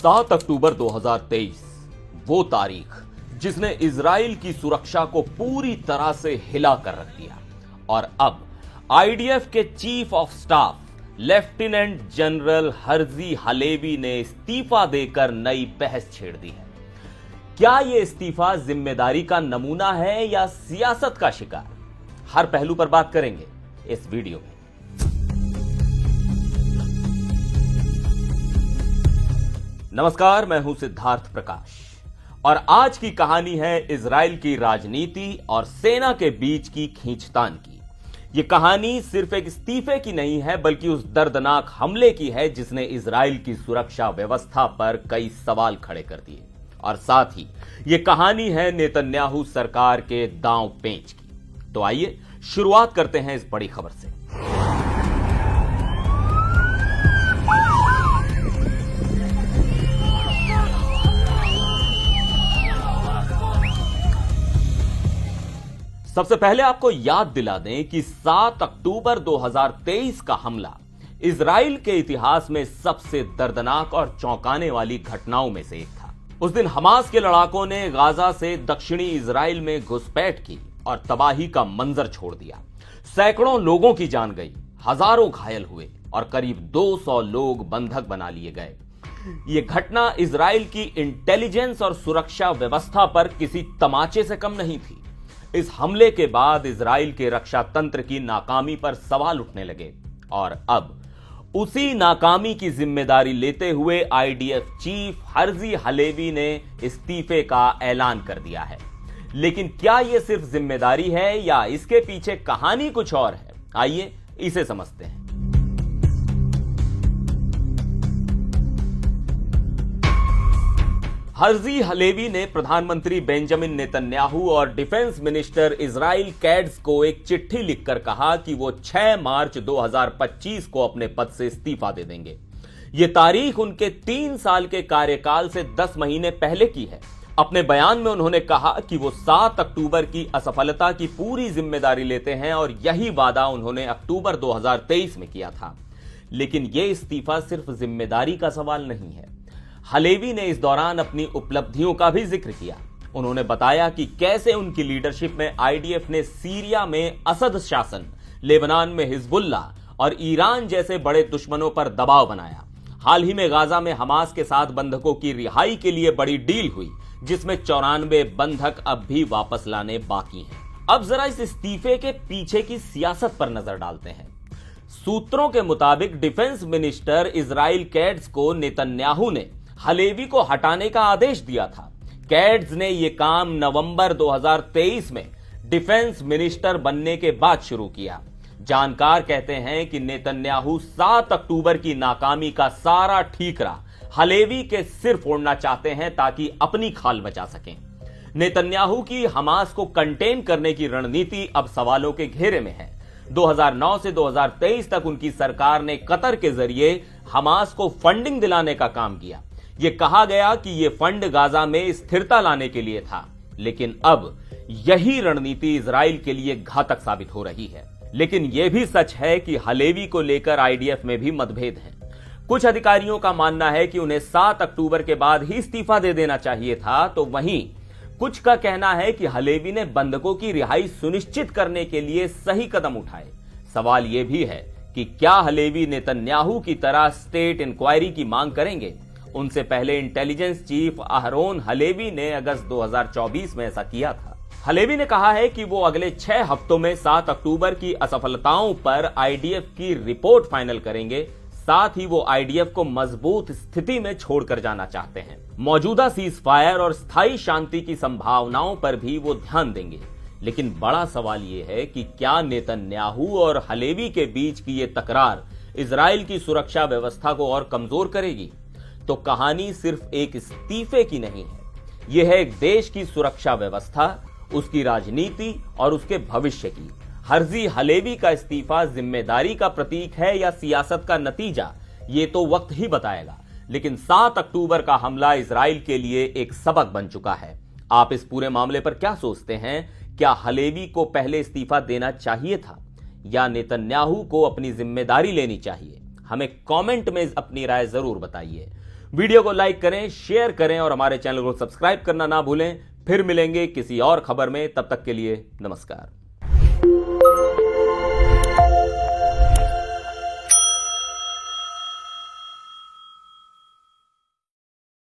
7 अक्टूबर 2023 वो तारीख जिसने इजराइल की सुरक्षा को पूरी तरह से हिला कर रख दिया। और अब आईडीएफ के chief of staff lieutenant general Herzi Halevi ने इस्तीफा देकर नई बहस छेड़ दी है। क्या यह इस्तीफा जिम्मेदारी का नमूना है या सियासत का शिकार? हर पहलू पर बात करेंगे इस वीडियो में। नमस्कार, मैं हूं सिद्धार्थ प्रकाश और आज की कहानी है इजराइल की राजनीति और सेना के बीच की खींचतान की। यह कहानी सिर्फ एक इस्तीफे की नहीं है, बल्कि उस दर्दनाक हमले की है जिसने इजराइल की सुरक्षा व्यवस्था पर कई सवाल खड़े कर दिए। और साथ ही यह कहानी है नेतन्याहू सरकार के दांव पेंच की। तो आइए शुरुआत करते हैं इस बड़ी खबर से। सबसे पहले आपको याद दिला दें कि 7 अक्टूबर 2023 का हमला इजराइल के इतिहास में सबसे दर्दनाक और चौंकाने वाली घटनाओं में से एक था। उस दिन हमास के लड़ाकों ने गाजा से दक्षिणी इजराइल में घुसपैठ की और तबाही का मंजर छोड़ दिया। सैकड़ों लोगों की जान गई, हजारों घायल हुए और करीब 200 लोग बंधक बना लिए गए। यह घटना इजराइल की इंटेलिजेंस और सुरक्षा व्यवस्था पर किसी तमाचे से कम नहीं थी। इस हमले के बाद इजराइल के रक्षा तंत्र की नाकामी पर सवाल उठने लगे और अब उसी नाकामी की जिम्मेदारी लेते हुए आईडीएफ चीफ हर्जी हलेवी ने इस्तीफे का ऐलान कर दिया है। लेकिन क्या यह सिर्फ जिम्मेदारी है या इसके पीछे कहानी कुछ और है? आइए इसे समझते हैं। हर्जी हलेवी ने प्रधानमंत्री बेंजामिन नेतन्याहू और डिफेंस मिनिस्टर इजराइल कैट्ज को एक चिट्ठी लिखकर कहा कि वो 6 मार्च 2025 को अपने पद से इस्तीफा दे देंगे। ये तारीख उनके 3 साल के कार्यकाल से 10 महीने पहले की है। अपने बयान में उन्होंने कहा कि वो 7 अक्टूबर की असफलता की पूरी जिम्मेदारी लेते हैं और यही वादा उन्होंने अक्टूबर 2023 में किया था। लेकिन यह इस्तीफा सिर्फ जिम्मेदारी का सवाल नहीं है। हलेवी ने इस दौरान अपनी उपलब्धियों का भी जिक्र किया। उन्होंने बताया कि कैसे उनकी लीडरशिप में आईडीएफ ने सीरिया में असद शासन, लेबनान में हिजबुल्ला और ईरान जैसे बड़े दुश्मनों पर दबाव बनाया। हाल ही में गाजा में हमास के साथ बंधकों की रिहाई के लिए बड़ी डील हुई, जिसमें 94 बंधक अब भी वापस लाने बाकी हैं। अब जरा इस इस्तीफे के पीछे की सियासत पर नजर डालते हैं। सूत्रों के मुताबिक डिफेंस मिनिस्टर इजराइल कैट्ज को नेतन्याहू ने हलेवी को हटाने का आदेश दिया था। कैट्ज ने यह काम नवंबर 2023 में डिफेंस मिनिस्टर बनने के बाद शुरू किया। जानकार कहते हैं कि नेतन्याहू 7 अक्टूबर की नाकामी का सारा ठीकरा हलेवी के सिर फोड़ना चाहते हैं ताकि अपनी खाल बचा सकें। नेतन्याहू की हमास को कंटेन करने की रणनीति अब सवालों के घेरे में है। 2009 से 2023 तक उनकी सरकार ने कतर के जरिए हमास को फंडिंग दिलाने का काम किया। यह कहा गया कि यह फंड गाजा में स्थिरता लाने के लिए था, लेकिन अब यही रणनीति इजराइल के लिए घातक साबित हो रही है। लेकिन यह भी सच है कि हलेवी को लेकर आईडीएफ में भी मतभेद है। कुछ अधिकारियों का मानना है कि उन्हें 7 अक्टूबर के बाद ही इस्तीफा दे देना चाहिए था, तो वहीं कुछ का कहना है कि हलेवी ने बंधकों की रिहाई सुनिश्चित करने के लिए सही कदम उठाए। सवाल यह भी है कि क्या हलेवी नेतन्याहू की तरह स्टेट इंक्वायरी की मांग करेंगे? उनसे पहले इंटेलिजेंस चीफ अहरोन हलेवी ने अगस्त 2024 में ऐसा किया था। हलेवी ने कहा है कि वो अगले 6 हफ्तों में 7 अक्टूबर की असफलताओं पर आईडीएफ की रिपोर्ट फाइनल करेंगे। साथ ही वो आईडीएफ को मजबूत स्थिति में छोड़कर जाना चाहते हैं। मौजूदा सीज फायर और स्थायी शांति की संभावनाओं पर भी वो ध्यान देंगे। लेकिन बड़ा सवाल यह है कि क्या नेतन्याहू और हलेवी के बीच की ये तकरार इजराइल की सुरक्षा व्यवस्था को और कमजोर करेगी? तो कहानी सिर्फ एक इस्तीफे की नहीं है, यह है एक देश की सुरक्षा व्यवस्था, उसकी राजनीति और उसके भविष्य की। हर्जी हलेवी का इस्तीफा जिम्मेदारी का प्रतीक है या सियासत का नतीजा, ये तो वक्त ही बताएगा। लेकिन 7 अक्टूबर का हमला इजराइल के लिए एक सबक बन चुका है। आप इस पूरे मामले पर क्या सोचते हैं? क्या हलेवी को पहले इस्तीफा देना चाहिए था या नेतन्याहू को अपनी जिम्मेदारी लेनी चाहिए? हमें कमेंट में अपनी राय जरूर बताइए। वीडियो को लाइक करें, शेयर करें और हमारे चैनल को सब्सक्राइब करना ना भूलें। फिर मिलेंगे किसी और खबर में, तब तक के लिए नमस्कार।